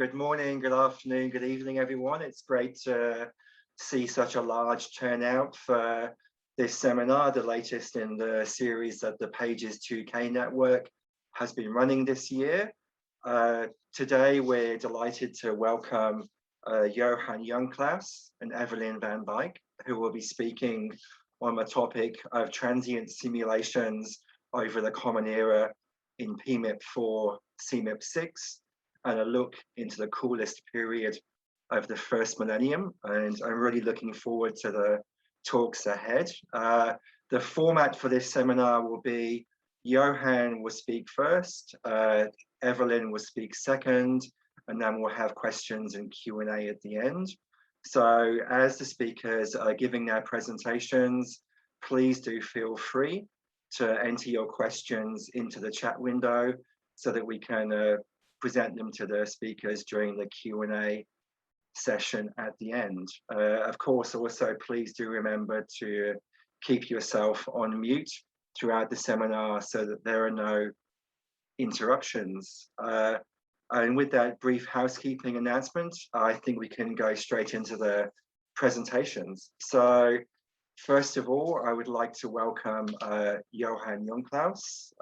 Good morning, good afternoon, good evening, everyone. It's great to see such a large turnout for this seminar, the latest in the series that the Pages 2K network has been running this year. Today, we're delighted to welcome Johann Jungclaus and Evelien van Dijk, who will be speaking on the topic of transient simulations over the Common Era in PMIP4, CMIP6, and a look into the coolest period of the first millennium. And I'm really looking forward to the talks ahead. The format for this seminar will be Johann will speak first, Evelien will speak second, and then we'll have questions and Q&A at the end. So as the speakers are giving their presentations, please do feel free to enter your questions into the chat window so that we can present them to the speakers during the Q&A session at the end. Of course, also please do remember to keep yourself on mute throughout the seminar so that there are no interruptions. And with that brief housekeeping announcement, I think we can go straight into the presentations. So first of all, I would like to welcome Johann Jungclaus.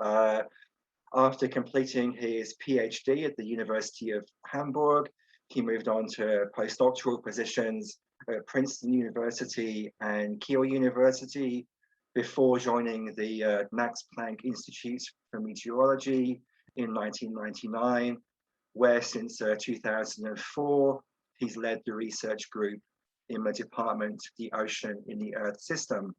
After completing his PhD at the University of Hamburg, he moved on to postdoctoral positions at Princeton University and Kiel University before joining the Max Planck Institute for Meteorology in 1999, where since 2004, he's led the research group in the Department of the Ocean in the Earth System.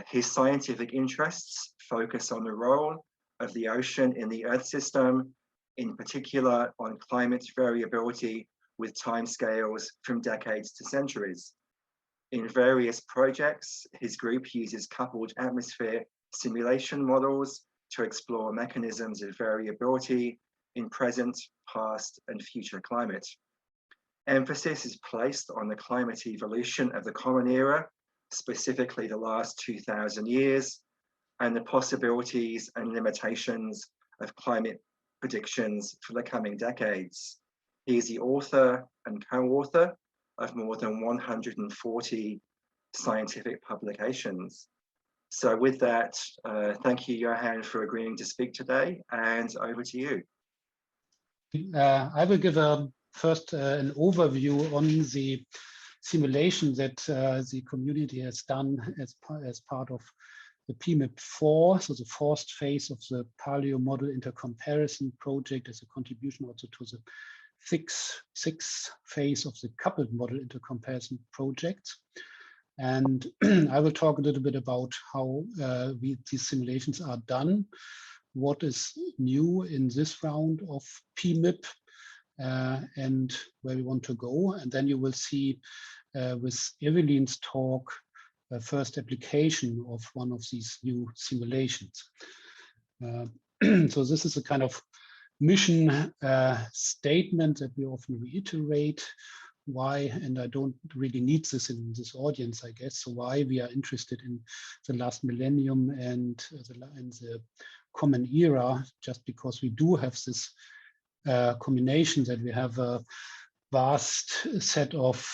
His scientific interests focus on the role of the ocean in the Earth system, in particular on climate variability with timescales from decades to centuries. In various projects, his group uses coupled atmosphere simulation models to explore mechanisms of variability in present, past, and future climate. Emphasis is placed on the climate evolution of the Common Era, specifically the last 2,000 years, and the possibilities and limitations of climate predictions for the coming decades. He is the author and co-author of more than 140 scientific publications. So with that, thank you, Johann, for agreeing to speak today, and over to you. I will give first an overview on the simulation that the community has done as part of the PMIP4, so the fourth phase of the paleo model intercomparison project, as a contribution also to the sixth phase of the coupled model intercomparison project. And I will talk a little bit about how these simulations are done, what is new in this round of PMIP, and where we want to go. And then you will see with Evelien's talk, first application of one of these new simulations. So this is a kind of mission statement that we often reiterate. Why, and I don't really need this in this audience, I guess, so why we are interested in the last millennium and the Common Era, just because we do have this combination that we have a vast set of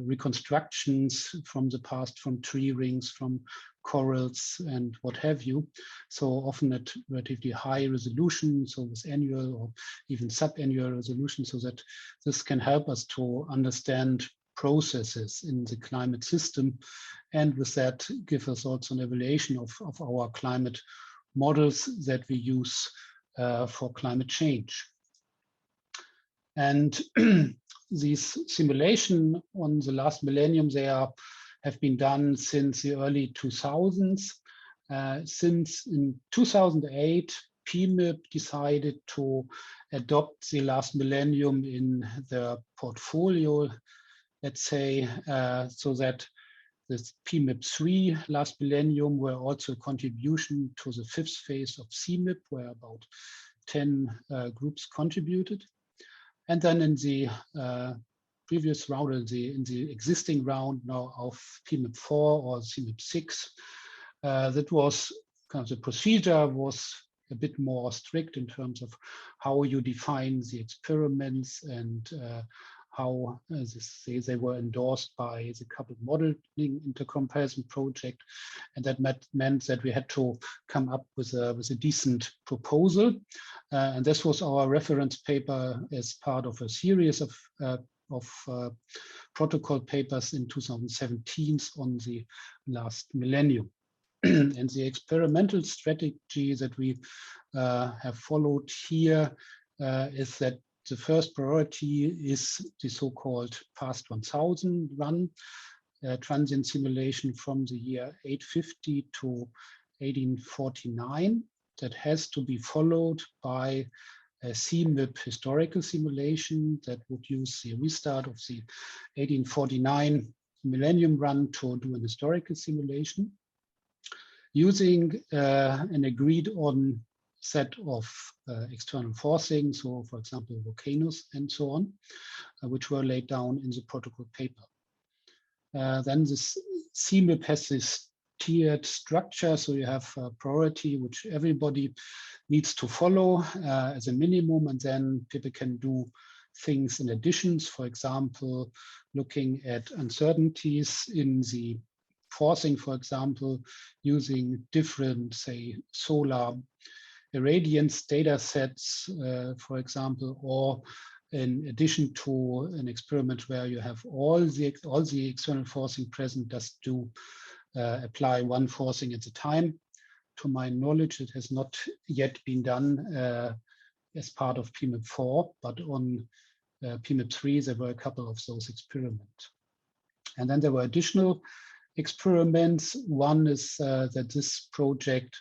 reconstructions from the past, from tree rings, from corals and what have you. So often at relatively high resolution, so with annual or even sub-annual resolution, so that this can help us to understand processes in the climate system. And with that, give us also an evaluation of our climate models that we use for climate change. And these simulations on the last millennium, have been done since the early 2000s. Since in 2008, PMIP decided to adopt the last millennium in their portfolio, let's say, so that this PMIP3 last millennium were also a contribution to the fifth phase of CMIP, where about 10 groups contributed. And then in the previous round, in the existing round now of PMIP4 or CMIP6, that was kind of the procedure was a bit more strict in terms of how you define the experiments and how they were endorsed by the coupled modeling intercomparison project. And that meant that we had to come up with a decent proposal. And this was our reference paper as part of a series of protocol papers in 2017 on the last millennium. And the experimental strategy that we have followed here is that the first priority is the so-called past 1000 run, transient simulation from the year 850 to 1849. That has to be followed by a CMIP historical simulation that would use the restart of the 1849 millennium run to do an historical simulation using an agreed on set of external forcing, so for example, volcanoes and so on, which were laid down in the protocol paper. Then this CMIP has this tiered structure, so you have a priority which everybody needs to follow as a minimum, and then people can do things in additions, for example, looking at uncertainties in the forcing, for example, using different, say, solar irradiance data sets, for example, or in addition to an experiment where you have all the external forcing present, just to apply one forcing at a time. To my knowledge, it has not yet been done as part of PMIP4, but on PMIP3, there were a couple of those experiments. And then there were additional experiments. One is that this project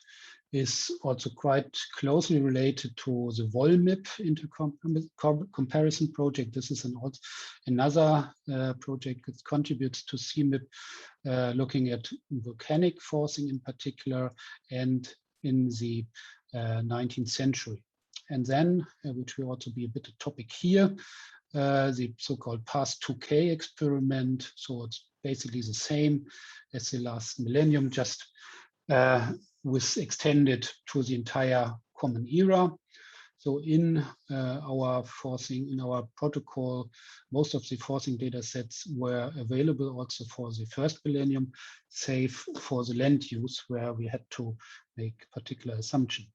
is also quite closely related to the VolMIP intercomparison project. This is another project that contributes to CMIP, looking at volcanic forcing in particular and in the 19th century. And then, which will also be a bit a topic here, the so-called PastGlobalChanges experiment. So it's basically the same as the last millennium, just was extended to the entire common era. So in our protocol, most of the forcing data sets were available also for the first millennium, save for the land use, where we had to make particular assumption.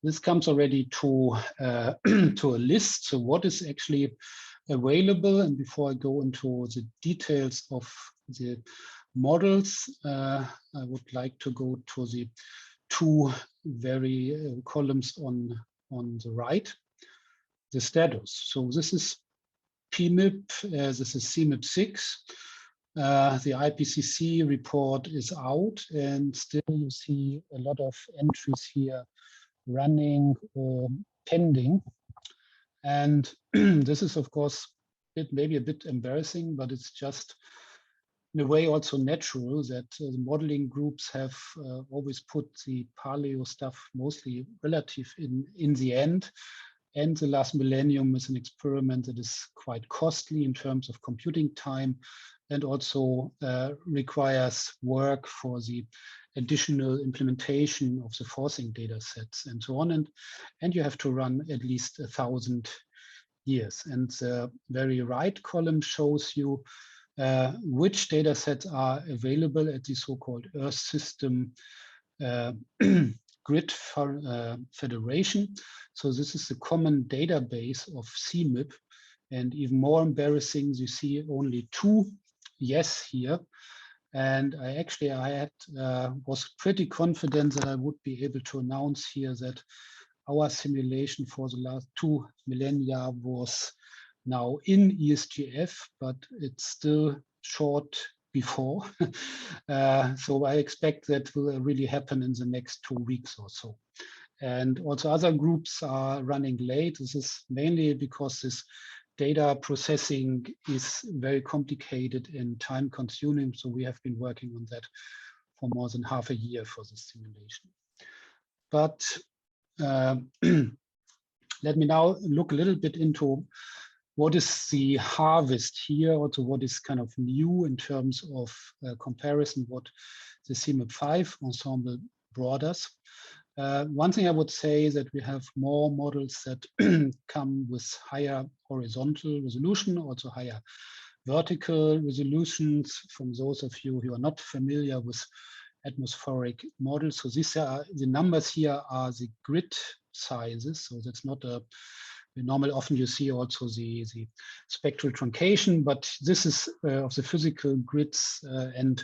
This comes already to to a list. So what is actually available? And before I go into the details of the models, I would like to go to the two very columns on the right, the status. So this is PMIP, this is CMIP6. The IPCC report is out, and still you see a lot of entries here running or pending. And this is, of course, maybe a bit embarrassing, but it's just in a way also natural that the modeling groups have always put the paleo stuff mostly relative in the end. And the last millennium is an experiment that is quite costly in terms of computing time, and also requires work for the additional implementation of the forcing data sets and so on. And you have to run at least 1,000 years. And the very right column shows you which data sets are available at the so-called Earth System Grid Federation. So this is the common database of CMIP. And even more embarrassing, you see only 2 yes here. And I was pretty confident that I would be able to announce here that our simulation for the last 2 millennia was now in ESGF, but it's still short before. So I expect that will really happen in the next 2 weeks or so. And also other groups are running late. This is mainly because this data processing is very complicated and time consuming. So we have been working on that for more than half a year for this simulation. But let me now look a little bit into what is the harvest here, also what is kind of new in terms of comparison, what the CMIP5 ensemble borders. One thing I would say is that we have more models that come with higher horizontal resolution, also higher vertical resolutions. From those of you who are not familiar with atmospheric models, so these are the numbers here are the grid sizes. So that's not a normal. Often you see also the spectral truncation, but this is of the physical grids. And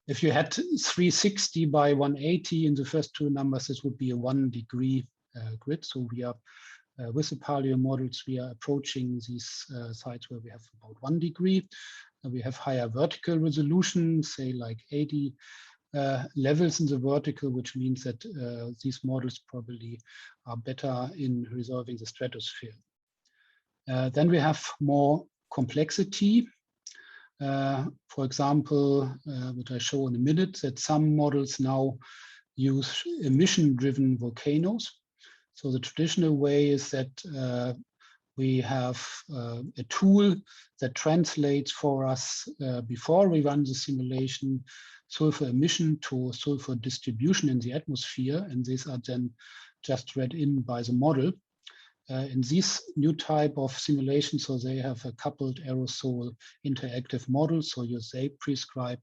if you had 360 by 180 in the first two numbers, this would be a 1 degree grid. So we are with the paleo models, we are approaching these sites where we have about 1 degree. We have higher vertical resolution, say like 80 levels in the vertical, which means that these models probably are better in resolving the stratosphere. Then we have more complexity. For example, which I show in a minute, that some models now use emission-driven volcanoes. So the traditional way is that we have a tool that translates for us before we run the simulation sulfur emission to sulfur distribution in the atmosphere, and these are then just read in by the model. In this new type of simulation, so they have a coupled aerosol interactive model. So they prescribe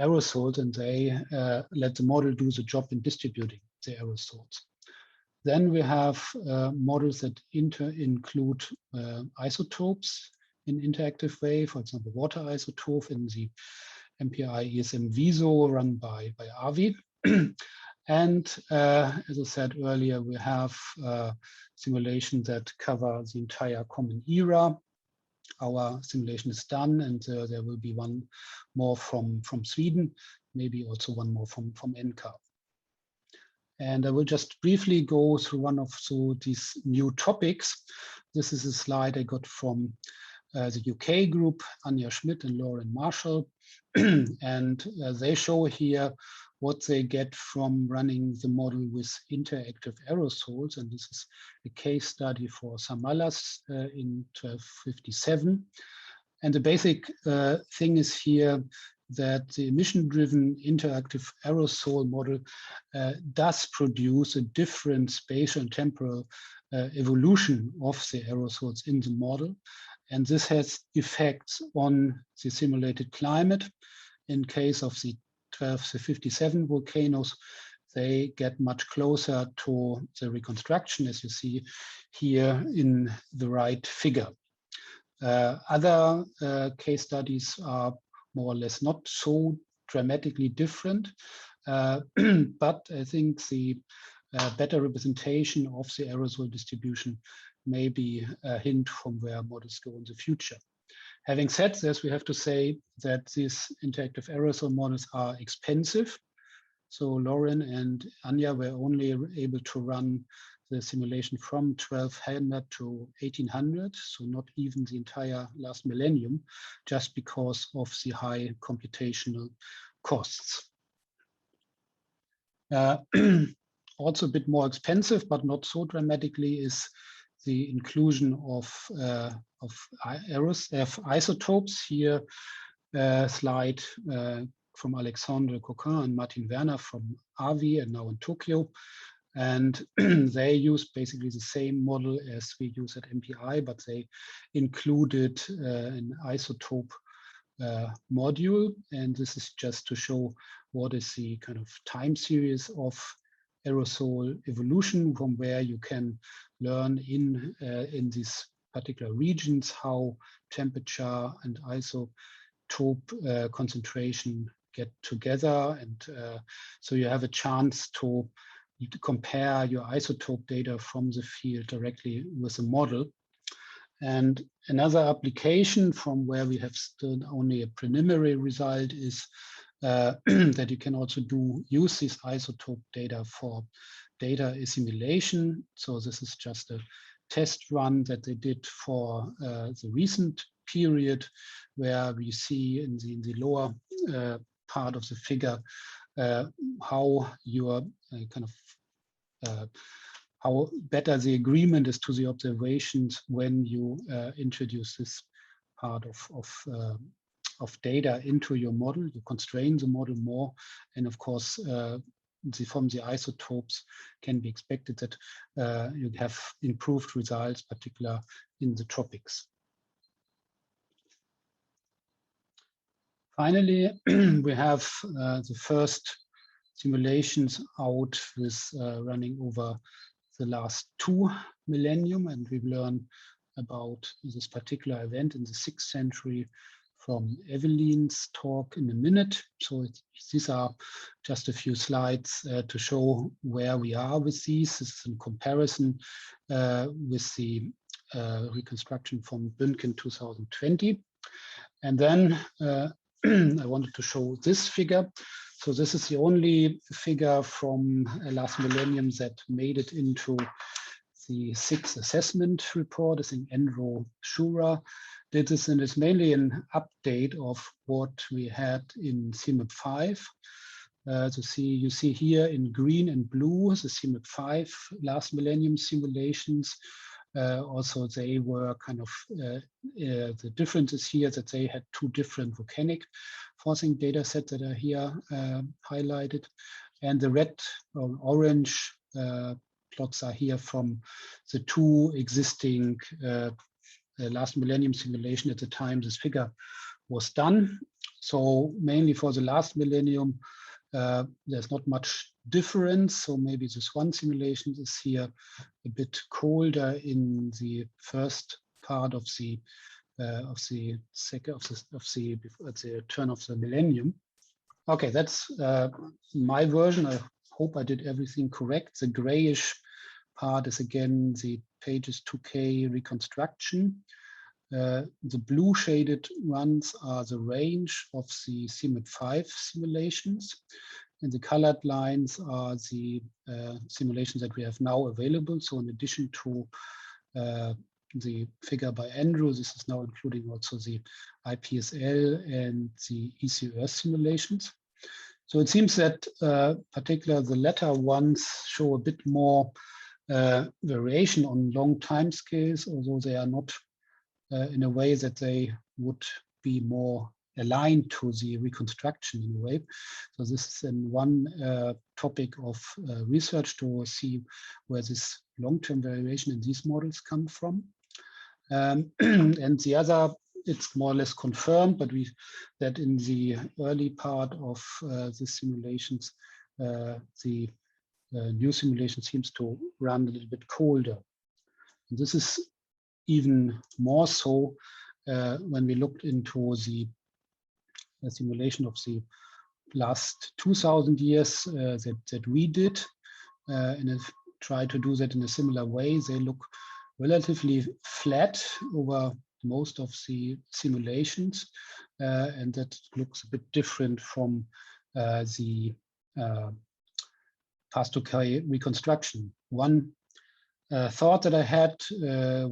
aerosols and they let the model do the job in distributing the aerosols. Then we have models that include isotopes in interactive way, for example, water isotope in the MPI-ESM VISO run by AVI. And as I said earlier, we have simulations that cover the entire common era. Our simulation is done, and there will be one more from Sweden, maybe also one more from NCAR. And I will just briefly go through these new topics. This is a slide I got from the UK group, Anja Schmidt and Lauren Marshall. And they show here what they get from running the model with interactive aerosols. And this is a case study for Samalas in 1257. And the basic thing is here that the emission-driven interactive aerosol model does produce a different spatial and temporal evolution of the aerosols in the model. And this has effects on the simulated climate. In case of the 1257 volcanoes, they get much closer to the reconstruction, as you see here in the right figure. Other case studies are more or less not so dramatically different, but I think the better representation of the aerosol distribution may be a hint from where models go in the future. Having said this, we have to say that these interactive aerosol models are expensive. So Lauren and Anja were only able to run the simulation from 1200 to 1800, so not even the entire last millennium, just because of the high computational costs. Also a bit more expensive, but not so dramatically, is the inclusion of isotopes. Here, slide from Alexandre Coquin and Martin Werner from AVI and now in Tokyo. And they use basically the same model as we use at MPI, but they included an isotope module. And this is just to show what is the kind of time series of aerosol evolution, from where you can learn in these particular regions how temperature and isotope concentration get together. And so you have a chance to compare your isotope data from the field directly with a model. And another application from where we have still only a preliminary result is that you can also use this isotope data for data assimilation. So this is just a test run that they did for the recent period, where we see in the lower part of the figure how your how better the agreement is to the observations when you introduce this part of data into your model. You constrain the model more, and of course from the isotopes can be expected that you have improved results, particularly in the tropics. Finally, we have the first simulations out with running over the last 2 millennium, and we've learned about this particular event in the 6th century from Evelien's talk in a minute. So these are just a few slides to show where we are with these. This is in comparison with the reconstruction from Bünken 2020. And then I wanted to show this figure. So this is the only figure from last millennium that made it into the 6th assessment report. I think Andrew Shura did this, and it's mainly an update of what we had in CMIP5. You see here in green and blue the CMIP5 last millennium simulations. Also, they were kind of the differences here that they had 2 different volcanic forcing data sets that are here highlighted, and the red or orange plots are here from the 2 existing last millennium simulation at the time this figure was done. So mainly for the last millennium, there's not much difference. So maybe this one simulation is here a bit colder in the first part of the turn of the millennium. Okay, that's my version. I hope I did everything correct. The grayish part is again the pages 2K reconstruction. The blue shaded ones are the range of the CMIP5 simulations, and the colored lines are the simulations that we have now available. So in addition to the figure by Andrew, this is now including also the IPSL and the ECERS simulations. So it seems that particularly the latter ones show a bit more variation on long time scales, although they are not in a way that they would be more aligned to the reconstruction in a way. So this is in one topic of research to see where this long-term variation in these models come from. And the other, it's more or less confirmed, but that in the early part of the simulations, the new simulation seems to run a little bit colder. And this is even more so when we looked into the simulation of the last 2,000 years that we did, and if try to do that in a similar way, they look relatively flat over most of the simulations, and that looks a bit different from the PastGlobalChanges reconstruction. One thought that I had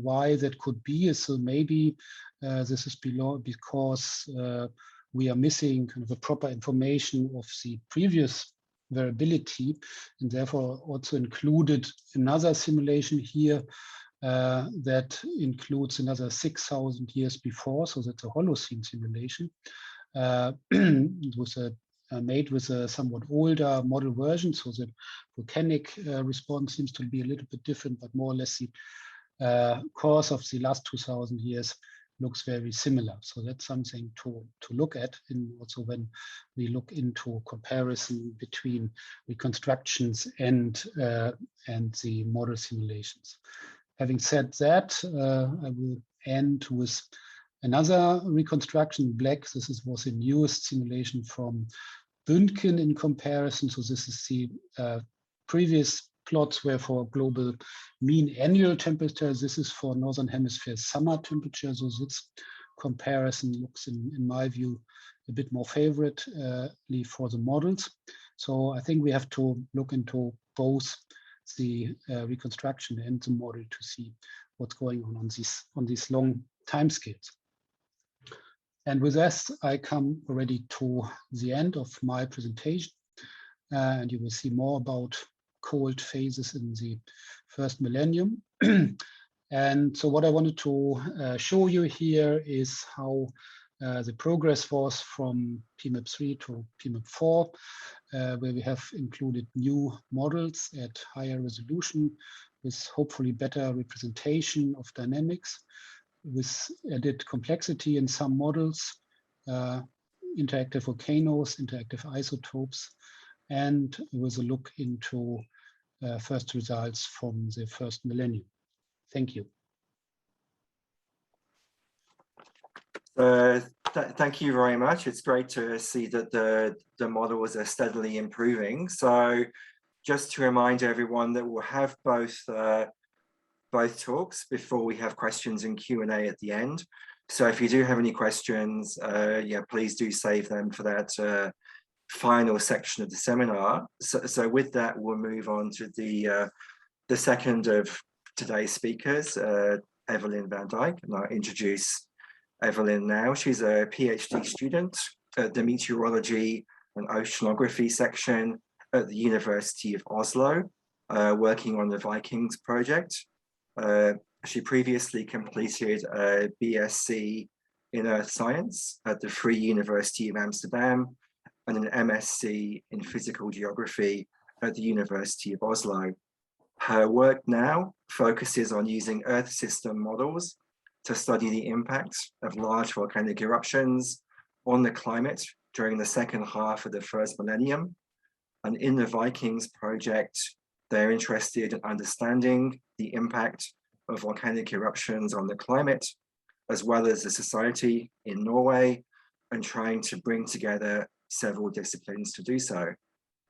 why that could be is so maybe this is because we are missing kind of the proper information of the previous variability, and therefore also included another simulation here that includes another 6,000 years before. So that's a Holocene simulation. It was made with a somewhat older model version. So the volcanic response seems to be a little bit different, but more or less the course of the last 2,000 years looks very similar. So that's something to look at, in also when we look into comparison between reconstructions and the model simulations. Having said that, I will end with another reconstruction. Black, this was a newest simulation from Bünken in comparison. So this is the previous plots were for global mean annual temperature. This is for Northern Hemisphere summer temperature. So this comparison looks, in my view, a bit more favorably for the models. So I think we have to look into both the reconstruction and the model to see what's going on these long timescales. And with that, I come already to the end of my presentation, and you will see more about cold phases in the first millennium. And so what I wanted to show you here is how The progress was from PMIP3 to PMIP4, where we have included new models at higher resolution with hopefully better representation of dynamics, with added complexity in some models, interactive volcanoes, interactive isotopes, and with a look into first results from the first millennium. Thank you. Thank you very much. It's great to see that the models are steadily improving. So just to remind everyone that we'll have both talks before we have questions and Q&A at the end. So if you do have any questions, yeah, please do save them for that final section of the seminar. So with that, we'll move on to the second of today's speakers, Evelien van Dijk, and I'll introduce Evelien now. She's a PhD student at the Meteorology and Oceanography section at the University of Oslo, working on the Vikings project. She previously completed a BSc in Earth Science at the Free University of Amsterdam and an MSc in Physical Geography at the University of Oslo. Her work now focuses on using Earth system models to study the impact of large volcanic eruptions on the climate during the second half of the first millennium. And in the Vikings project, they're interested in understanding the impact of volcanic eruptions on the climate, as well as the society in Norway, and trying to bring together several disciplines to do so.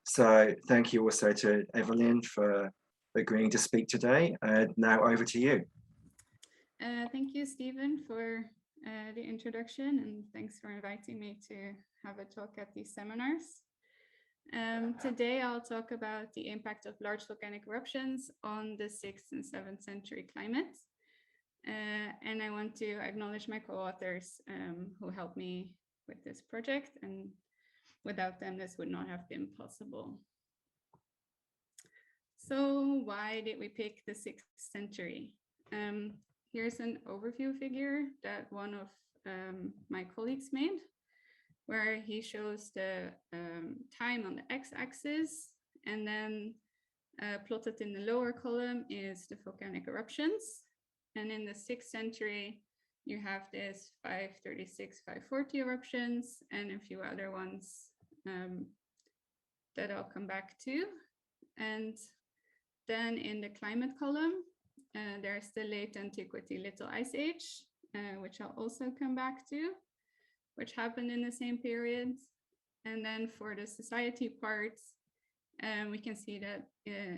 So thank you also to Evelien for agreeing to speak today. Now over to you. Thank you, Stephen, for the introduction, and thanks for inviting me to have a talk at these seminars. Today, I'll talk about the impact of large volcanic eruptions on the 6th and 7th century climate. And I want to acknowledge my co-authors who helped me with this project, and without them, this would not have been possible. So why did we pick the 6th century? Here's an overview figure that one of my colleagues made, where he shows the time on the x-axis, and then plotted in the lower column is the volcanic eruptions. And in the 6th century, you have this 536, 540 eruptions, and a few other ones that I'll come back to. And then in the climate column, there's the late antiquity Little Ice Age, which I'll also come back to, which happened in the same period. And then for the society parts, we can see that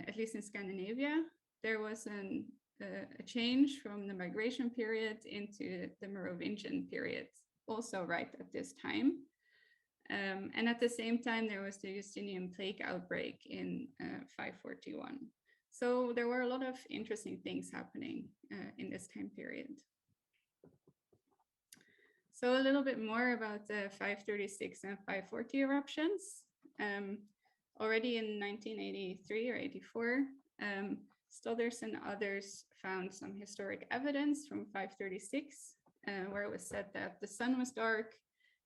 at least in Scandinavia, there was a change from the migration period into the Merovingian period, also right at this time. And at the same time, there was the Justinian plague outbreak in 541. So there were a lot of interesting things happening in this time period. So a little bit more about the 536 and 540 eruptions. Already in 1983 or 84, Stodders and others found some historic evidence from 536, where it was said that the sun was dark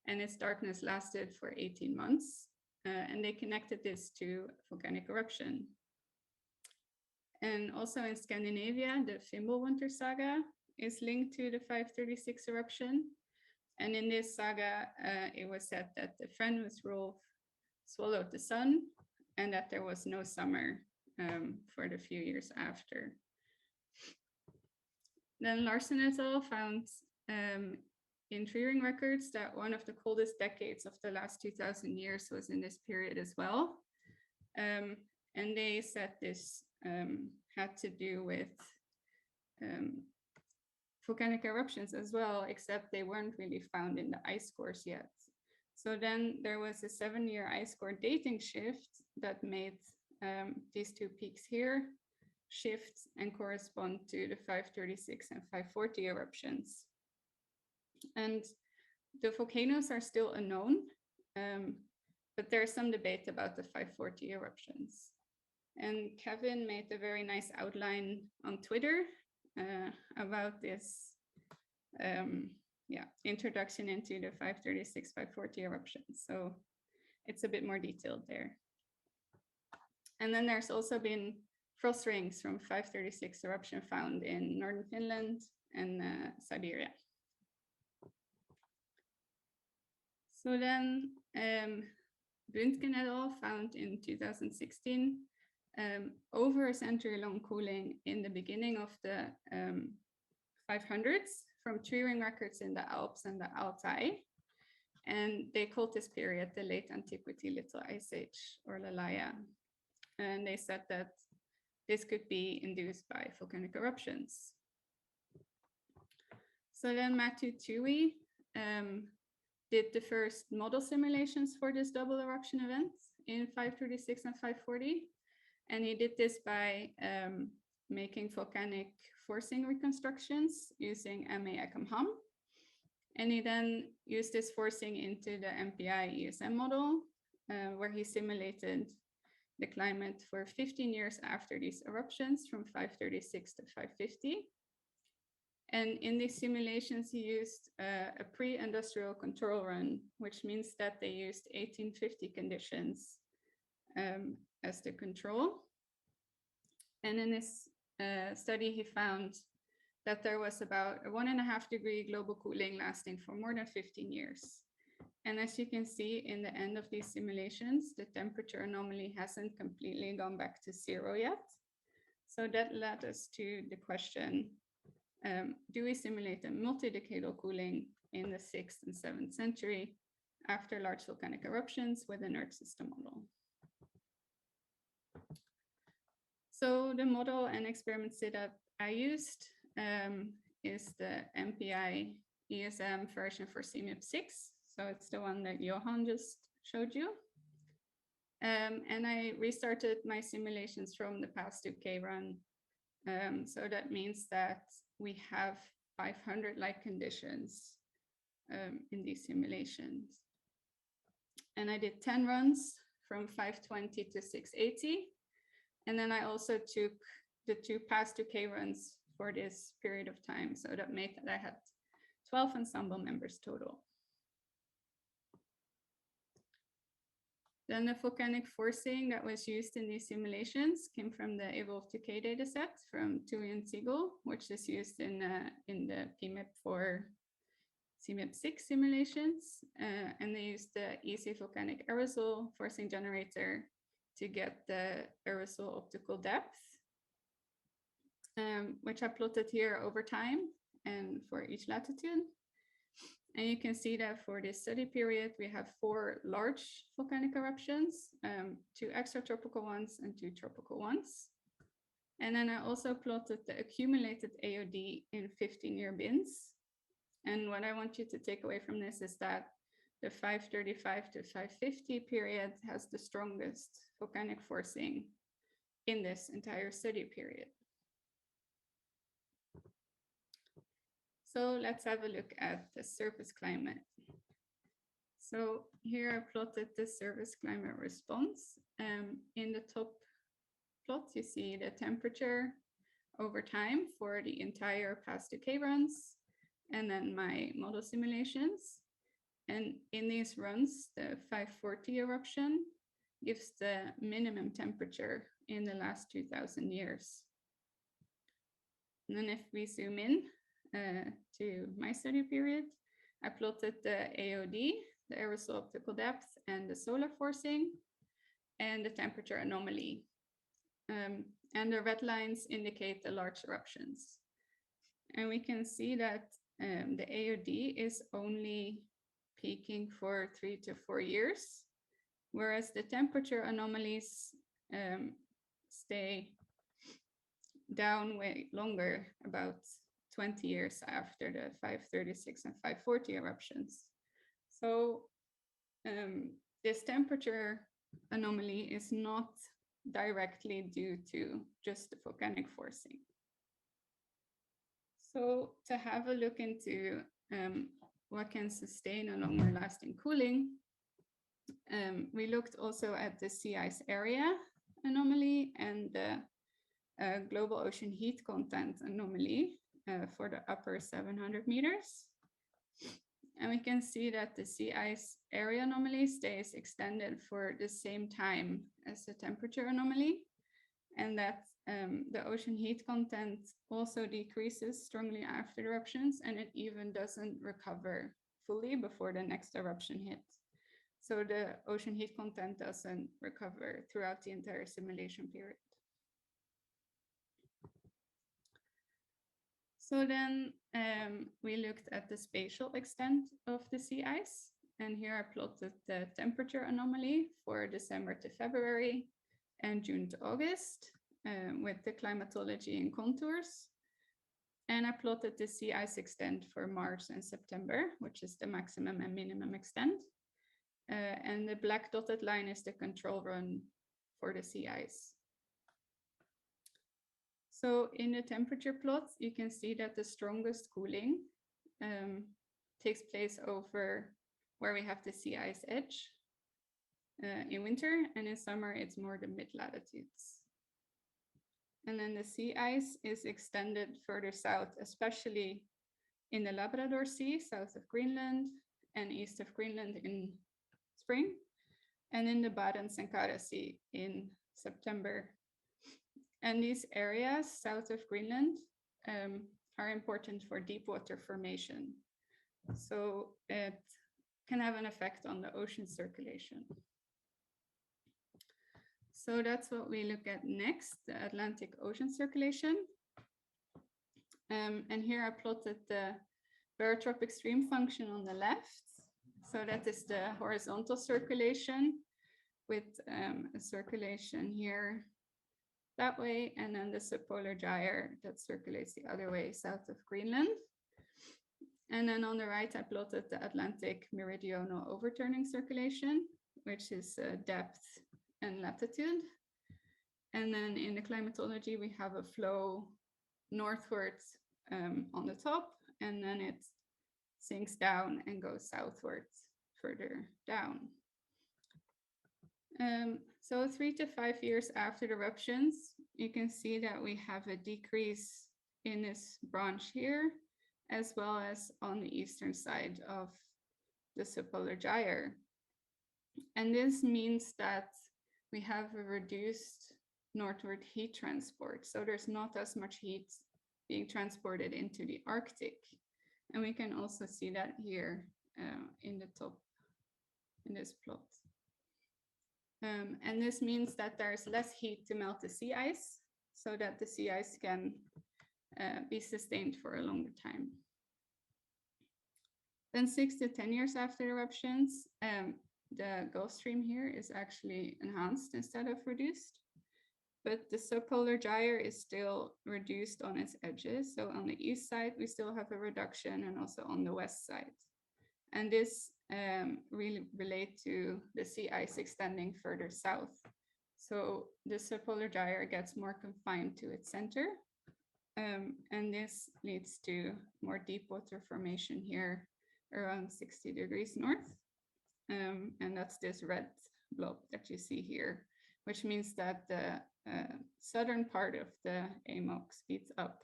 and its darkness lasted for 18 months. And they connected this to volcanic eruption. And also in Scandinavia, the Fimbulwinter Saga is linked to the 536 eruption. And in this saga, it was said that the Fenriswolf swallowed the sun and that there was no summer for the few years after. Then Larsen et al. Found in tree-ring records that one of the coldest decades of the last 2000 years was in this period as well. And they said this had to do with volcanic eruptions as well, except they weren't really found in the ice cores yet. So then there was a 7-year ice core dating shift that made these two peaks here shift and correspond to the 536 and 540 eruptions. And the volcanoes are still unknown, but there's some debate about the 540 eruptions. And Kevin made a very nice outline on Twitter about this introduction into the 536, 540 eruptions. So it's a bit more detailed there. And then there's also been frost rings from 536 eruption found in northern Finland and Siberia. So then Röntgen et al. Found in 2016 over a century-long cooling in the beginning of the 500s from tree ring records in the Alps and the Altai. And they called this period the late antiquity, Little Ice Age, or Lalaya. And they said that this could be induced by volcanic eruptions. So then Matthew Toohey did the first model simulations for this double eruption event in 536 and 540. And he did this by making volcanic forcing reconstructions using MPI-ESM. And he then used this forcing into the MPI-ESM model, where he simulated the climate for 15 years after these eruptions from 536 to 550. And in these simulations, he used a pre-industrial control run, which means that they used 1850 conditions as the control. And in this study, he found that there was about a 1.5 degree global cooling lasting for more than 15 years. And as you can see in the end of these simulations, the temperature anomaly hasn't completely gone back to 0 yet. So that led us to the question, do we simulate a multi-decadal cooling in the 6th and 7th century after large volcanic eruptions with an Earth system model? So the model and experiment setup I used is the MPI-ESM version for CMIP6. So it's the one that Johann just showed you. And I restarted my simulations from the past 2K run. So that means that we have 500 like conditions in these simulations. And I did 10 runs from 520 to 680. And then I also took the 2 past 2K runs for this period of time. So that made that I had 12 ensemble members total. Then the volcanic forcing that was used in these simulations came from the Evolve 2K dataset from Toohey and Siegel, which is used in the PMIP4 CMIP6 simulations. And they used the easy volcanic aerosol forcing generator to get the aerosol optical depth, which I plotted here over time and for each latitude. And you can see that for this study period, we have 4 large volcanic eruptions, 2 extratropical ones and 2 tropical ones. And then I also plotted the accumulated AOD in 15-year bins. And what I want you to take away from this is that the 535 to 550 period has the strongest volcanic forcing in this entire study period. So let's have a look at the surface climate. So here I plotted the surface climate response. In the top plot, you see the temperature over time for the entire past 2K runs, and then my model simulations. And in these runs, the 540 eruption gives the minimum temperature in the last 2000 years. And then if we zoom in, to my study period, I plotted the AOD, the aerosol optical depth, and the solar forcing, and the temperature anomaly. And the red lines indicate the large eruptions. And we can see that the AOD is only peaking for 3 to 4 years, whereas the temperature anomalies stay down way longer, about 20 years after the 536 and 540 eruptions. So this temperature anomaly is not directly due to just the volcanic forcing. So to have a look into what can sustain a longer lasting cooling, we looked also at the sea ice area anomaly and the global ocean heat content anomaly for the upper 700 meters. And we can see that the sea ice area anomaly stays extended for the same time as the temperature anomaly, and that the ocean heat content also decreases strongly after eruptions, and it even doesn't recover fully before the next eruption hits. So the ocean heat content doesn't recover throughout the entire simulation period. So then we looked at the spatial extent of the sea ice, and here I plotted the temperature anomaly for December to February and June to August with the climatology and contours. And I plotted the sea ice extent for March and September, which is the maximum and minimum extent. And the black dotted line is the control run for the sea ice. So in the temperature plots, you can see that the strongest cooling takes place over where we have the sea ice edge in winter, and in summer it's more the mid-latitudes. And then the sea ice is extended further south, especially in the Labrador Sea, south of Greenland, and east of Greenland in spring, and in the Barents-Sankhara Sea in September. And these areas south of Greenland are important for deep water formation. So it can have an effect on the ocean circulation. So that's what we look at next, the Atlantic Ocean circulation. And here I plotted the barotropic stream function on the left. So that is the horizontal circulation with a circulation here that way, and then the subpolar gyre that circulates the other way south of Greenland. And then on the right, I plotted the Atlantic meridional overturning circulation, which is depth and latitude. And then in the climatology, we have a flow northwards on the top, and then it sinks down and goes southwards further down. So 3 to 5 years after the eruptions, you can see that we have a decrease in this branch here, as well as on the eastern side of the subpolar gyre. And this means that we have a reduced northward heat transport. So there's not as much heat being transported into the Arctic. And we can also see that here in the top in this plot. And this means that there's less heat to melt the sea ice, so that the sea ice can be sustained for a longer time. Then 6 to 10 years after eruptions, the Gulf Stream here is actually enhanced instead of reduced. But the subpolar gyre is still reduced on its edges. So on the east side, we still have a reduction, and also on the west side. And this really relate to the sea ice extending further south. So the subpolar gyre gets more confined to its center. And this leads to more deep water formation here around 60 degrees north. And that's this red blob that you see here, which means that the southern part of the AMOC speeds up.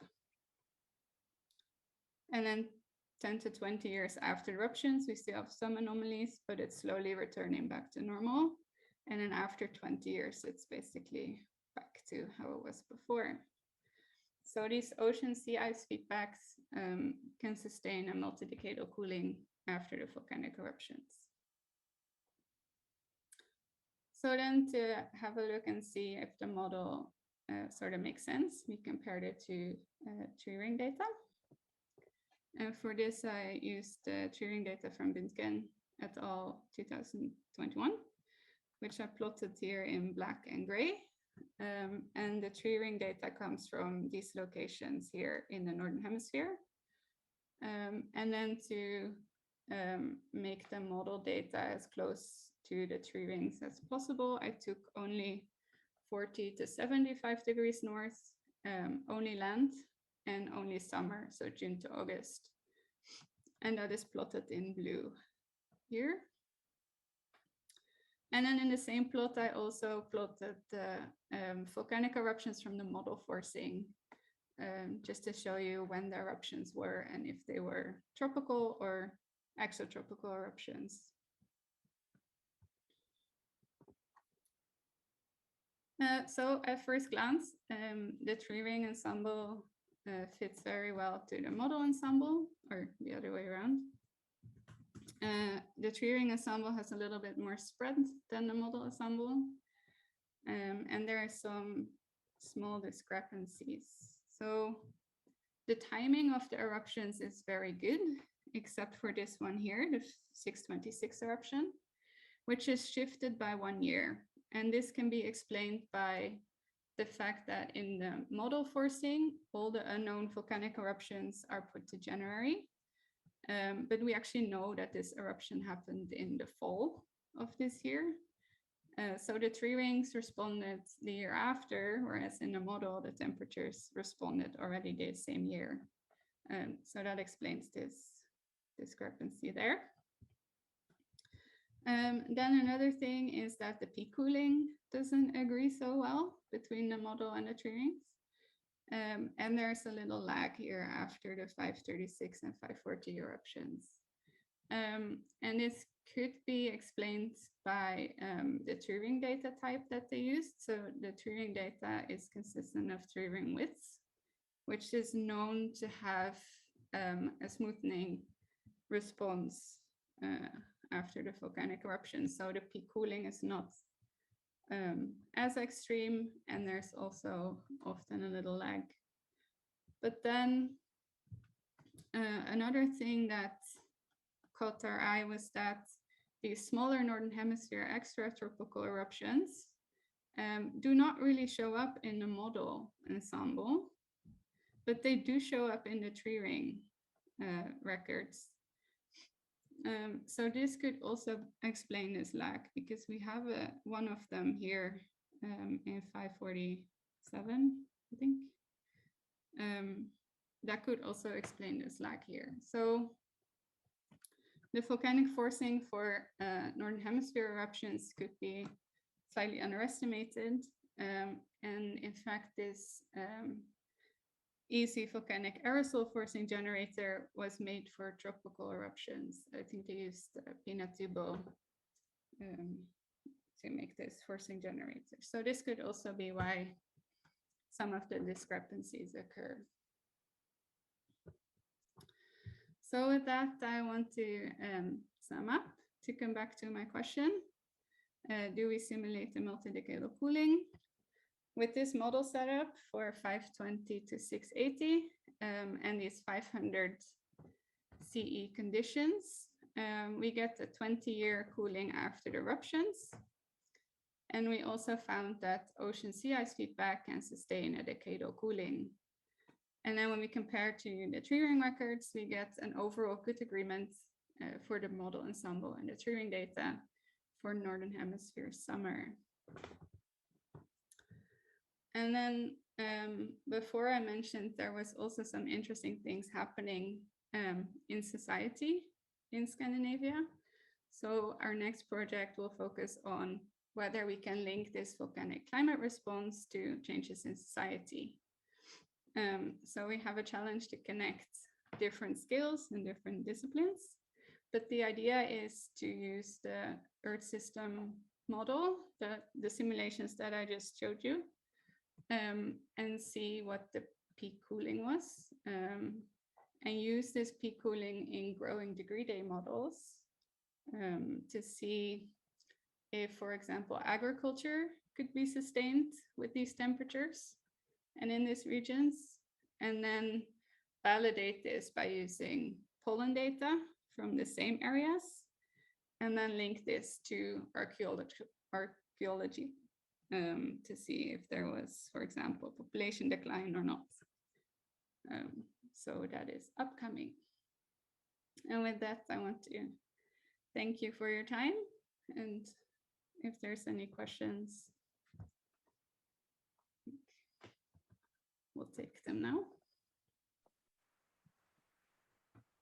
And then 10 to 20 years after eruptions, we still have some anomalies, but it's slowly returning back to normal. And then after 20 years, it's basically back to how it was before. So these ocean sea ice feedbacks can sustain a multi-decadal cooling after the volcanic eruptions. So then to have a look and see if the model sort of makes sense, we compared it to tree ring data. And for this, I used the tree ring data from Bündgen et al. 2021, which I plotted here in black and gray. And the tree ring data comes from these locations here in the Northern Hemisphere. And then to make the model data as close to the tree rings as possible, I took only 40 to 75 degrees north, only land, and only summer, so June to August. And that is plotted in blue here. And then in the same plot, I also plotted the volcanic eruptions from the model forcing, just to show you when the eruptions were and if they were tropical or exotropical eruptions. So at first glance, the tree-ring ensemble fits very well to the model ensemble, or the other way around. The tree-ring ensemble has a little bit more spread than the model ensemble, and there are some small discrepancies. So the timing of the eruptions is very good, except for this one here, the 626 eruption, which is shifted by 1 year. And this can be explained by the fact that in the model forcing, all the unknown volcanic eruptions are put to January. But we actually know that this eruption happened in the fall of this year. So the tree rings responded the year after, whereas in the model, the temperatures responded already the same year. So that explains this discrepancy there. Then another thing is that the peak cooling doesn't agree so well between the model and the tree rings. And there's a little lag here after the 536 and 540 eruptions. And this could be explained by the tree ring data type that they used. So the tree ring data is consistent of tree ring widths, which is known to have a smoothing response after the volcanic eruption. So the peak cooling is not as extreme, and there's also often a little lag. But then another thing that caught our eye was that these smaller Northern Hemisphere extratropical eruptions do not really show up in the model ensemble, but they do show up in the tree ring records. So this could also explain this lag, because we have one of them here in 547, I think. That could also explain this lag here. So the volcanic forcing for Northern Hemisphere eruptions could be slightly underestimated. And in fact, this easy volcanic aerosol forcing generator was made for tropical eruptions. I think they used Pinatubo to make this forcing generator. So this could also be why some of the discrepancies occur. So with that, I want to sum up to come back to my question. Do we simulate the multi-decadal cooling? With this model setup for 520 to 680 and these 500 CE conditions, we get a 20-year cooling after the eruptions. And we also found that ocean sea ice feedback can sustain a decadal cooling. And then when we compare to the tree ring records, we get an overall good agreement for the model ensemble and the tree ring data for Northern Hemisphere summer. And then before I mentioned, there was also some interesting things happening in society in Scandinavia. So our next project will focus on whether we can link this volcanic climate response to changes in society. So we have a challenge to connect different skills and different disciplines. But the idea is to use the Earth system model, the simulations that I just showed you, and see what the peak cooling was, and use this peak cooling in growing degree day models to see if, for example, agriculture could be sustained with these temperatures and in these regions, and then validate this by using pollen data from the same areas, and then link this to archaeology to see if there was, for example, population decline or not. So that is upcoming. And with that, I want to thank you for your time. And if there's any questions, we'll take them now.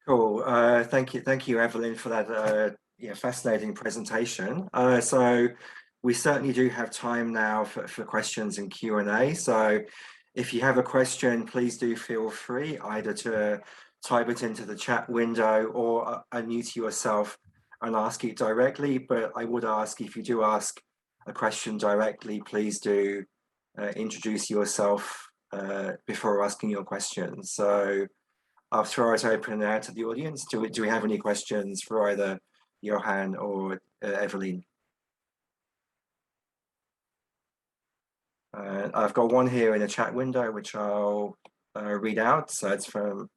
Cool. Thank you, Evelien, for that fascinating presentation. So we certainly do have time now for questions and Q&A. So if you have a question, please do feel free either to type it into the chat window or unmute yourself and ask it directly. But I would ask, if you do ask a question directly, please do introduce yourself before asking your question. So I'll throw it open now to the audience. Do we have any questions for either Johann or Evelien? I've got one here in the chat window, which I'll read out. So it's from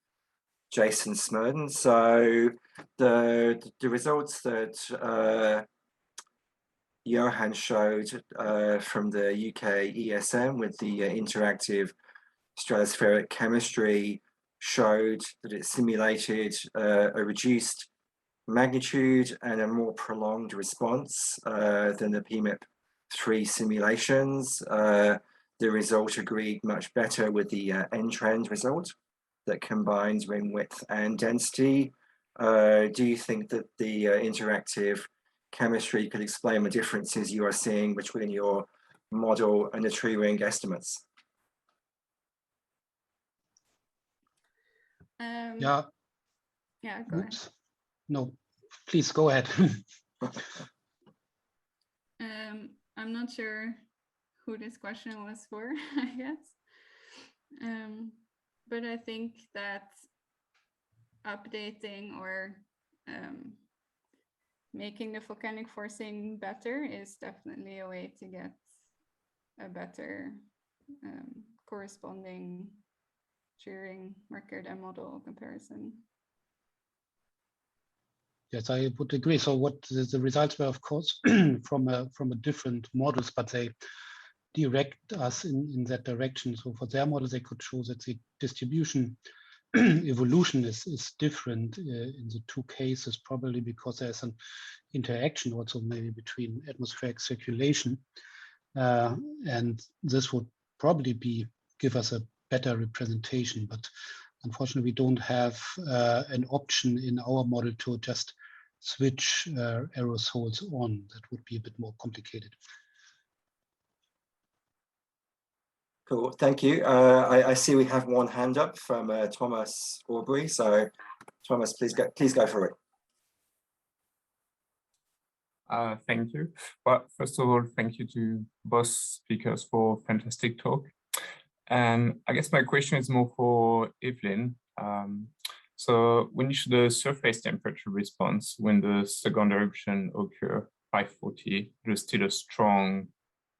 Jason Smurden. So the results that Johann showed from the UK ESM with the interactive stratospheric chemistry showed that it simulated a reduced magnitude and a more prolonged response than the PMIP-3 simulations. The result agreed much better with the end-trend result that combines ring width and density. Do you think that the interactive chemistry could explain the differences you are seeing between your model and the tree ring estimates? Yeah. Yeah, go ahead. No, please go ahead. I'm not sure who this question was for, I guess. But I think that updating or making the volcanic forcing better is definitely a way to get a better corresponding tree-ring record and model comparison. Yes, I would agree. So what the results were, of course, from a different models, but they direct us in that direction. So for their models, they could show that the distribution evolution is different in the two cases, probably because there's an interaction also maybe between atmospheric circulation. And this would probably give us a better representation, but unfortunately, we don't have an option in our model to just switch aerosols on. That would be a bit more complicated. Cool, thank you. I see we have one hand up from Thomas Aubrey. So Thomas, please go for it. Thank you. Well, first of all, thank you to both speakers for fantastic talk. And I guess my question is more for Evelien. So when you show the surface temperature response, when the second eruption occurs 540, there's still a strong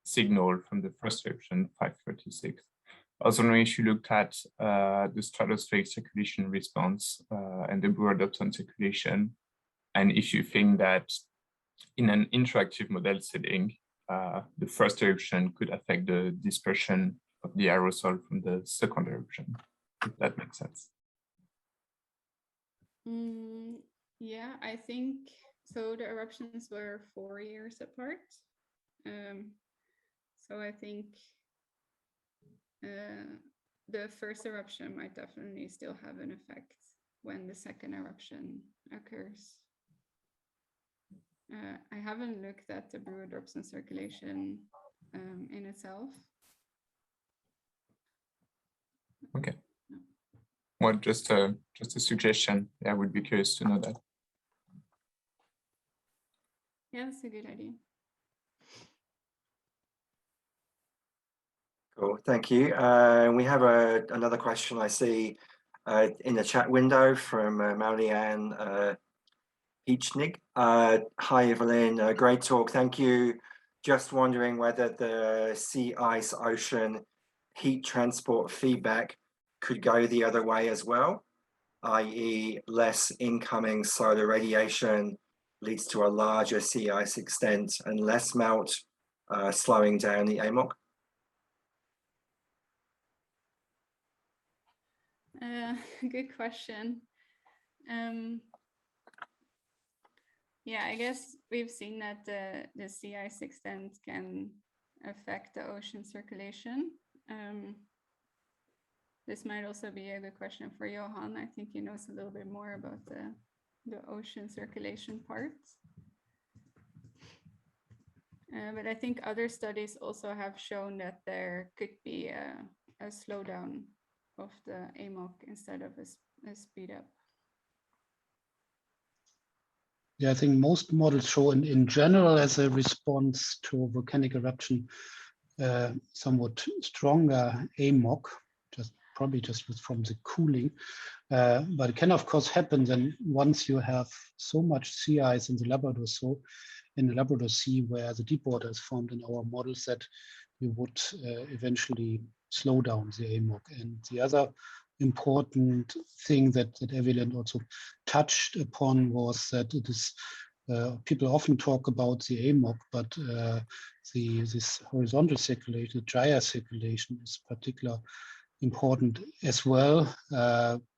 signal from the first eruption 536. I was wondering if you looked at the stratospheric circulation response and the Brouwer-Dobson circulation, and if you think that in an interactive model setting, the first eruption could affect the dispersion of the aerosol from the second eruption, if that makes sense. Yeah, I think so. The eruptions were 4 years apart. So I think the first eruption might definitely still have an effect when the second eruption occurs. I haven't looked at the Brouwer-Dobson circulation in itself. Okay. Well, just a suggestion. I would be curious to know that. Yeah, that's a good idea. Cool, thank you. We have another question I see in the chat window from Marianne Peachnig. Hi, Evelien, great talk, thank you. Just wondering whether the sea ice ocean heat transport feedback could go the other way as well, i.e. less incoming solar radiation leads to a larger sea ice extent and less melt, slowing down the AMOC. Good question. Yeah, I guess we've seen that the sea ice extent can affect the ocean circulation. This might also be a good question for Johann. I think he knows a little bit more about the ocean circulation parts. But I think other studies also have shown that there could be a slowdown of the AMOC instead of a speed up. Yeah, I think most models show in general as a response to volcanic eruption somewhat stronger AMOC, probably just from the cooling. But it can of course happen then once you have so much sea ice in the Labrador Sea where the deep water is formed in our models that you would eventually slow down the AMOC. And the other important thing that Evelien also touched upon was that it is people often talk about the AMOC, but this horizontal circulation, the gyre circulation, is particularly important as well.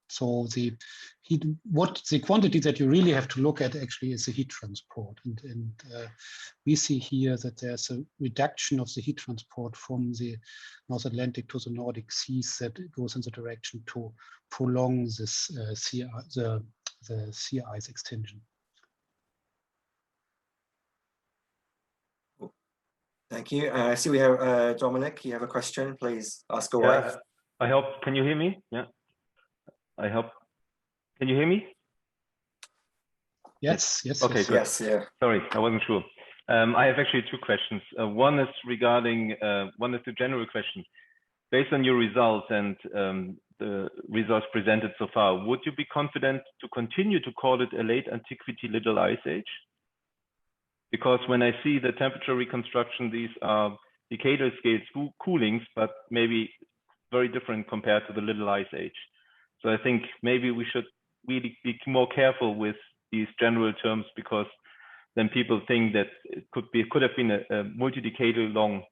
So the quantity that you really have to look at actually is the heat transport, and we see here that there's a reduction of the heat transport from the North Atlantic to the Nordic seas that goes in the direction to prolong this the sea ice extension. Thank you. I see we have Dominic. You have a question. Please ask away. Yeah, I hope. Can you hear me? Yeah. I hope. Can you hear me? Yes. Okay, good. Yes, yeah. Sorry, I wasn't sure. I have actually two questions. One is regarding, one is the general question. Based on your results and the results presented so far, would you be confident to continue to call it a late antiquity little ice age? Because when I see the temperature reconstruction, these are decadal scale coolings, but maybe very different compared to the little ice age. So I think maybe we should really be more careful with these general terms, because then people think that it could have been a multi-decadal long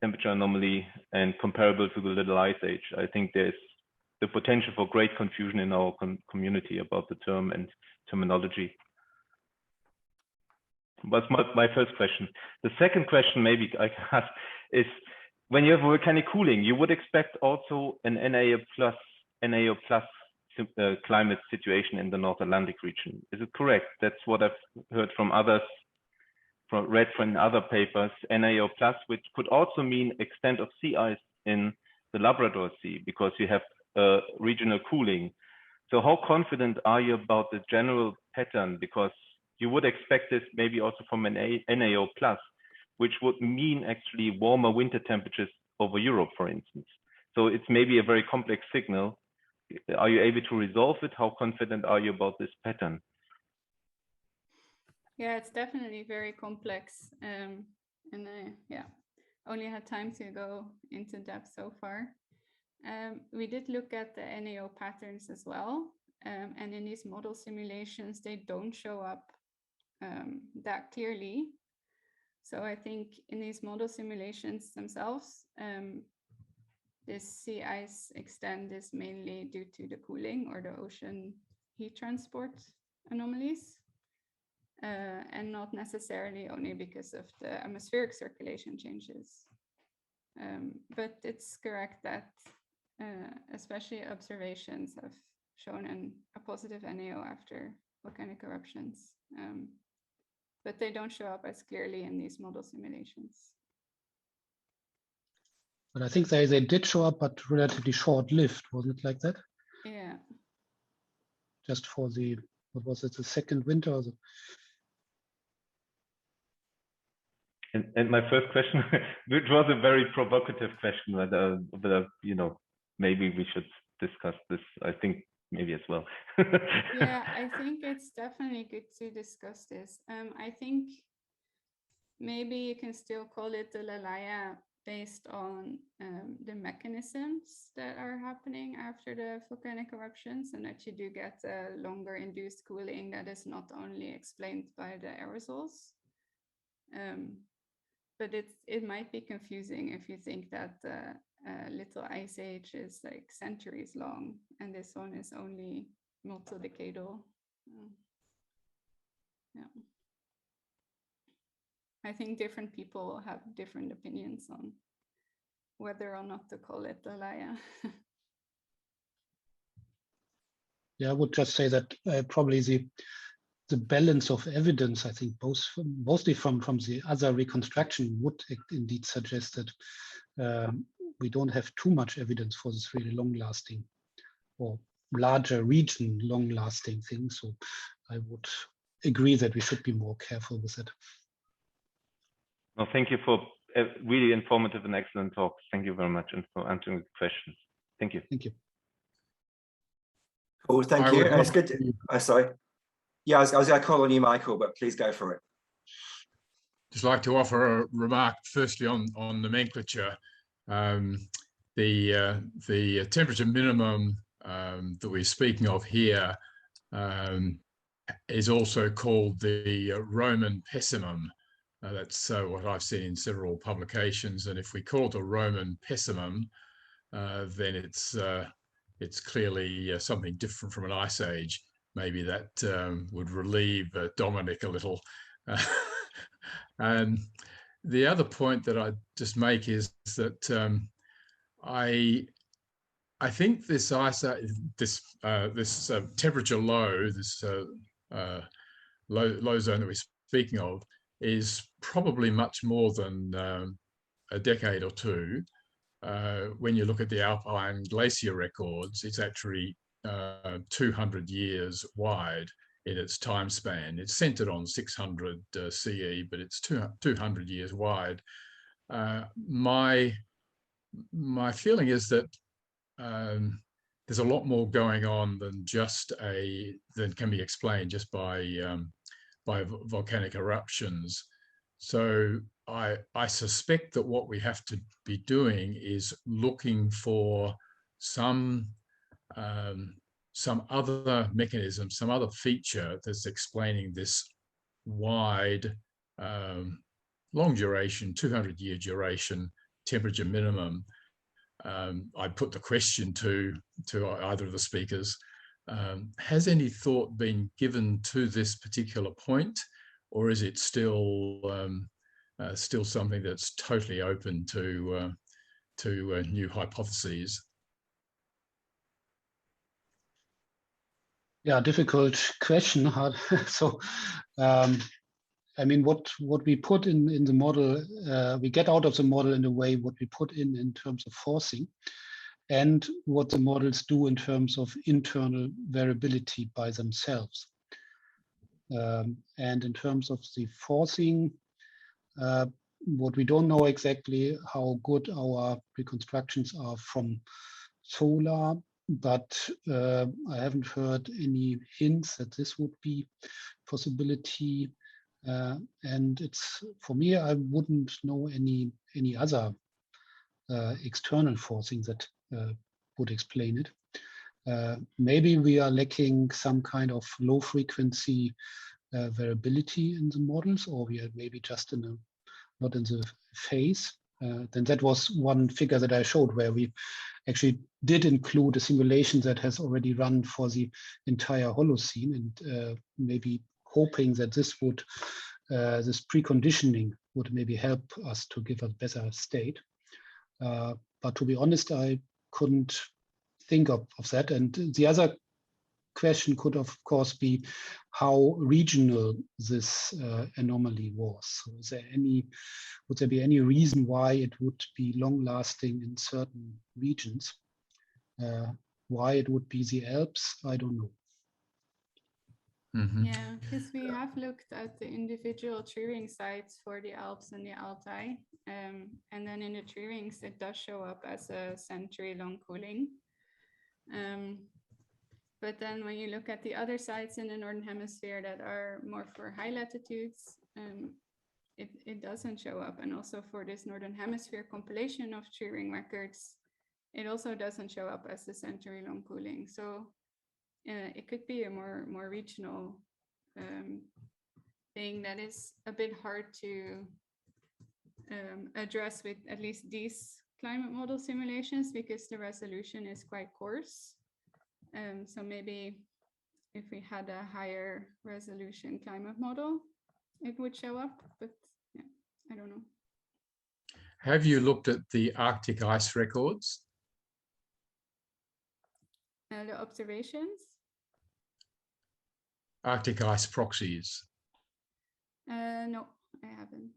temperature anomaly and comparable to the little ice age. I think there's the potential for great confusion in our community about the term and terminology. That's my first question. The second question maybe I can ask is, when you have volcanic cooling, you would expect also an NAO plus climate situation in the North Atlantic region. Is it correct? That's what I've heard from others, read from other papers, NAO plus, which could also mean extent of sea ice in the Labrador Sea, because you have regional cooling. So how confident are you about the general pattern? Because you would expect this maybe also from an NAO plus, which would mean actually warmer winter temperatures over Europe, for instance. So it's maybe a very complex signal. Are you able to resolve it? How confident are you about this pattern? Yeah, it's definitely very complex. And I only had time to go into depth so far. We did look at the NAO patterns as well. And in these model simulations, they don't show up that clearly. So I think in these model simulations themselves, this sea ice extent is mainly due to the cooling or the ocean heat transport anomalies, and not necessarily only because of the atmospheric circulation changes. But it's correct that especially observations have shown a positive NAO after volcanic eruptions. But they don't show up as clearly in these model simulations. But I think they did show up, but relatively short-lived, wasn't it like that? Yeah. Just for the, what was it, the second winter? Or the... And my first question, which was a very provocative question, but you know, maybe we should discuss this, I think, maybe as well. Yeah, I think it's definitely good to discuss this. I think maybe you can still call it the Lalaya based on the mechanisms that are happening after the volcanic eruptions, and that you do get a longer induced cooling that is not only explained by the aerosols. But it might be confusing if you think that little ice age is like centuries long, and this one is only multi-decadal. Yeah. I think different people have different opinions on whether or not to call it Lalaya. Yeah, I would just say that probably the balance of evidence, I think, mostly from the other reconstruction would indeed suggest that we don't have too much evidence for this really long-lasting or larger region long-lasting thing. So I would agree that we should be more careful with it. Well, thank you for a really informative and excellent talk. Thank you very much, and for answering the questions. Thank you. Thank you. Cool, thank you. And it's good. Sorry. Yeah, I was going to call on you, Michael, but please go for it. Just like to offer a remark firstly on nomenclature. The temperature minimum that we're speaking of here is also called the Roman pessimum. That's what I've seen in several publications. And if we call it a Roman pessimum, then it's clearly something different from an ice age. Maybe that would relieve Dominic a little. And the other point that I just make is that I think this temperature low, this low zone that we're speaking of, is probably much more than a decade or two. When you look at the Alpine glacier records, it's actually 200 years wide in its time span. It's centered on 600 CE, but it's 200 years wide. My feeling is that there's a lot more going on than can be explained just by volcanic eruptions. So I suspect that what we have to be doing is looking for some other mechanism, some other feature that's explaining this wide, long duration, 200-year duration temperature minimum. I put the question to either of the speakers. Has any thought been given to this particular point, or is it still something that's totally open to new hypotheses? Yeah, difficult question. So, I mean, what we put in the model, we get out of the model in a way what we put in terms of forcing, and what the models do in terms of internal variability by themselves. And in terms of the forcing, what we don't know exactly how good our reconstructions are from solar, but I haven't heard any hints that this would be a possibility. And it's, for me, I wouldn't know any other external forcing that would explain it. Maybe we are lacking some kind of low frequency variability in the models, or we are maybe just not in the phase. Then that was one figure that I showed where we actually did include a simulation that has already run for the entire Holocene, and maybe hoping that this would, this preconditioning would maybe help us to give a better state. But to be honest, I couldn't think of that. And the other question could, of course, be how regional this anomaly was. So would there be any reason why it would be long-lasting in certain regions? Why it would be the Alps, I don't know. Mm-hmm. Yeah, because we have looked at the individual tree ring sites for the Alps and the Altai. And then in the tree rings, it does show up as a century-long cooling. But then when you look at the other sites in the Northern Hemisphere that are more for high latitudes, it doesn't show up. And also for this Northern Hemisphere compilation of tree ring records, it also doesn't show up as a century-long cooling. So it could be a more regional thing that is a bit hard to address with at least these climate model simulations, because the resolution is quite coarse. So maybe if we had a higher resolution climate model, it would show up, but yeah, I don't know. Have you looked at the Arctic ice records? The observations? Arctic ice proxies? No, I haven't.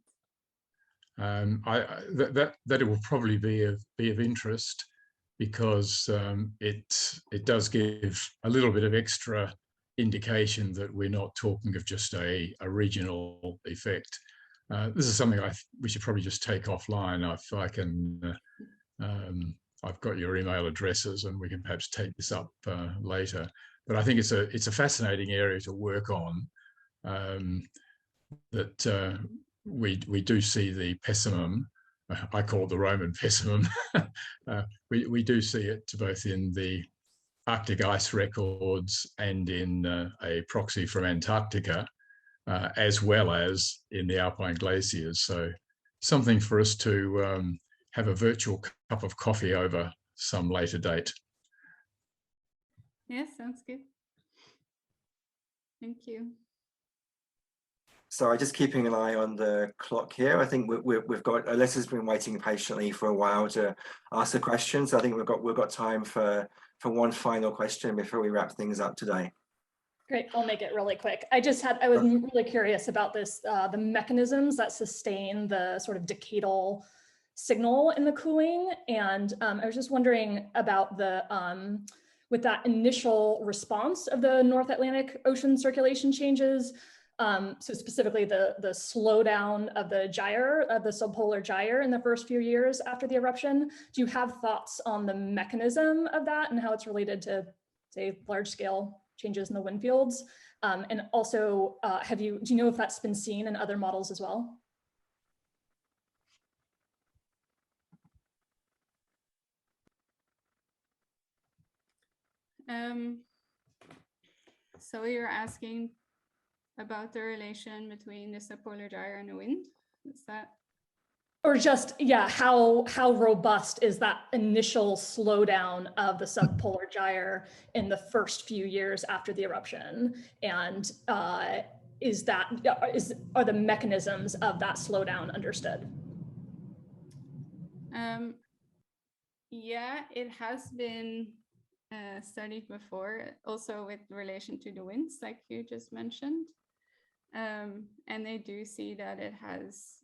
That it will probably be of interest. because it does give a little bit of extra indication that we're not talking of just a regional effect. This is something we should probably just take offline. If I can, I've got your email addresses, and we can perhaps take this up later. But I think it's a fascinating area to work on. That we do see the pessimum. I call it the Roman pessimum. We do see it both in the Arctic ice records and in a proxy from Antarctica, as well as in the Alpine glaciers. So something for us to have a virtual cup of coffee over some later date. Yes, sounds good. Thank you. So just keeping an eye on the clock here. I think we've got Alyssa's been waiting patiently for a while to ask the questions. I think we've got time for one final question before we wrap things up today. Great, I'll make it really quick. I was really curious about this, the mechanisms that sustain the sort of decadal signal in the cooling. And I was just wondering about the, with that initial response of the North Atlantic Ocean circulation changes, so specifically the slowdown of the gyre, of the subpolar gyre in the first few years after the eruption. Do you have thoughts on the mechanism of that and how it's related to, say, large scale changes in the wind fields? And also, do you know if that's been seen in other models as well? So you're asking about the relation between the subpolar gyre and the wind? Is that? Or just, yeah, how robust is that initial slowdown of the subpolar gyre in the first few years after the eruption? And are the mechanisms of that slowdown understood? Yeah, it has been studied before, also with relation to the winds, like you just mentioned. And they do see that it has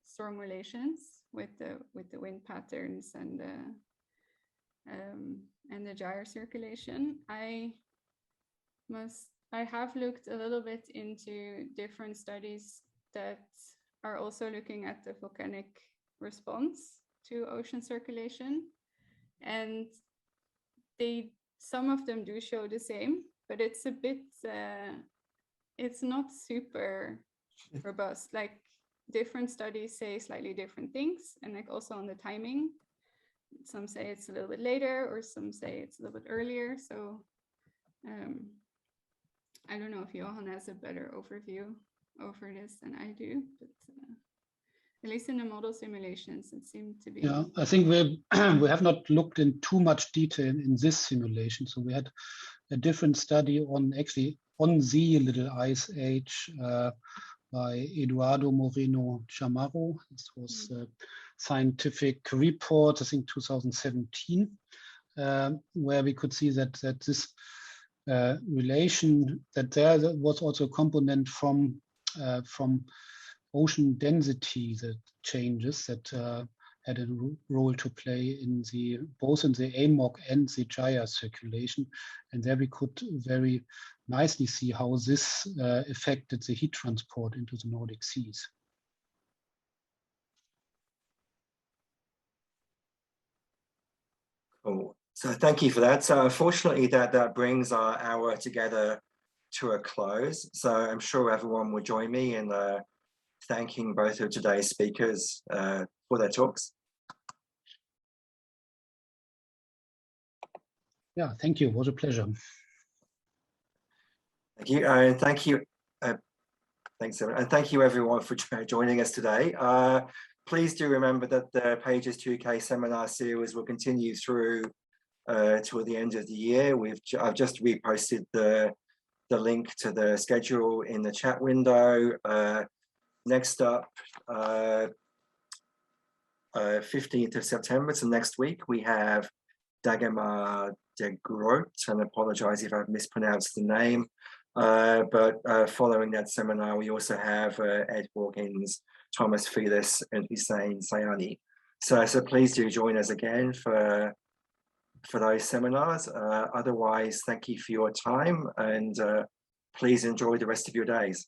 strong relations with the wind patterns and the gyre circulation. I have looked a little bit into different studies that are also looking at the volcanic response to ocean circulation, and some of them do show the same, but it's a bit it's not super robust. Like different studies say slightly different things, and like also on the timing, some say it's a little bit later or some say it's a little bit earlier. So I don't know if Johann has a better overview over this than I do, but at least in the model simulations, it seemed to be. Yeah, I think we have not looked in too much detail in this simulation. So we had a different study on the Little Ice Age by Eduardo Moreno Chamorro. This was a scientific report, I think 2017, where we could see that this relation, that there was also a component from ocean density that changes that had a role to play in both in the AMOC and the gyre circulation. And there we could very nicely see how this affected the heat transport into the Nordic seas. Cool. So thank you for that. So unfortunately that brings our hour together to a close. So I'm sure everyone will join me in thanking both of today's speakers for their talks. Yeah, thank you. It was a pleasure. Thank you, and thank you. Thanks, everyone. And thank you everyone for joining us today. Please do remember that the Pages 2K seminar series will continue through till the end of the year. I've just reposted the link to the schedule in the chat window. Next up, 15th of September, so next week, we have Dagmar de Groot, and I apologize if I've mispronounced the name. But following that seminar, we also have Ed Hawkins, Thomas Felix, and Hussein Sayani. So please do join us again for those seminars. Otherwise, thank you for your time, and please enjoy the rest of your days.